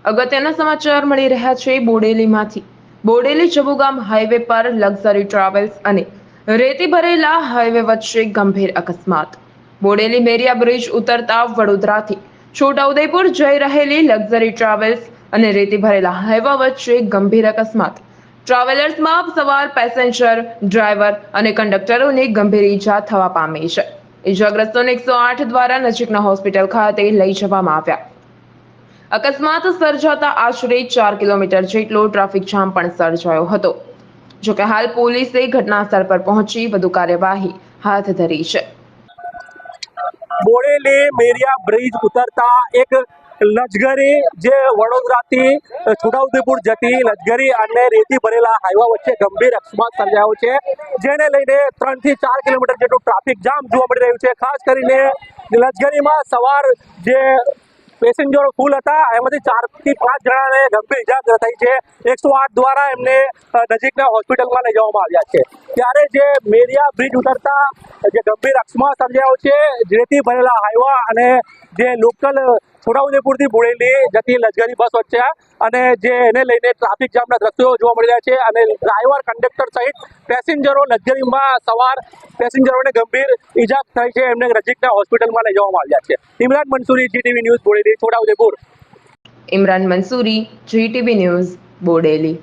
અગત્યના સમાચાર મળી રહ્યા છે બોડેલીમાંથી। બોડેલી જબુગામ હાઈવે પર લક્ઝરી ટ્રાવેલ્સ અને રેતી ભરેલા હાઈવે વચ્ચે ગંભીર અકસ્માત। બોડેલી મેરિયા બ્રિજ ઉતરતા વડોદરાથી છોટાઉદેપુર જઈ રહેલી લક્ઝરી ટ્રાવેલ્સ અને રેતી ભરેલા હાઈવે વચ્ચે ગંભીર અકસ્માત। ટ્રાવેલર્સમાં સવાર પેસેન્જર, ડ્રાઈવર અને કંડક્ટરોને ગંભીર ઈજા થવા પામી છે। ઈજાગ્રસ્તોને 108 દ્વારા નજીકના હોસ્પિટલ ખાતે લઈ જવામાં આવ્યા। અકસ્માત સર્જાતા આશરે 4 કિલોમીટર જેટલો ટ્રાફિક જામ પણ સર્જાયો હતો। જોકે હાલ પોલીસે ઘટનાસ્થળ પર પહોંચી વધુ કાર્યવાહી હાથ ધરી છે। બોડેલી મેરિયા બ્રિજ ઉતરતા એક લક્ઝરી જે વડોદરાથી છોટાઉદેપુર જતી લક્ઝરી અને રેતી ભરેલા હાઈવા વચ્ચે ગંભીર અકસ્માત સર્જાયો છે, જેને લઈને 3 થી 4 કિલોમીટર જેટલું ટ્રાફિક જામ જોવા મળી રહ્યું છે। ખાસ કરીને લક્ઝરીમાં સવાર જે પેસેન્જરો ફૂલ હતા, એમાંથી 4 થી 5 જણાને ગંભીર ઈજા થઈ છે। 108 દ્વારા એમને નજીકના હોસ્પિટલમાં લઈ જવામાં આવ્યા છે। ત્યારે જે મેરિયા બ્રિજ ઉતરતા જે ગંભીર અકસ્માત સર્જાયો છે, રેતી ભરેલા હાઈવા અને જે લોકલ છોટાઉદેપુરથી બોડેલી જતી લક્ઝરી બસ વચ્ચે અને જે એને લઈને ટ્રાફિક જામના દ્રશ્યો જોવા મળી રહ્યા છે અને ડ્રાઈવર, કંડક્ટર સહિત પેસેન્જરો લક્ઝરીમાં સવાર પેસેન્જરોને ગંભીર ઈજા થઈ છે, એમને નજીકના હોસ્પિટલમાં લઈ જવામાં આવ્યા છે। Imran Mansuri, GTV news, Bodeli, Chhotaudepur. Imran Mansuri, GTV news, Bodeli.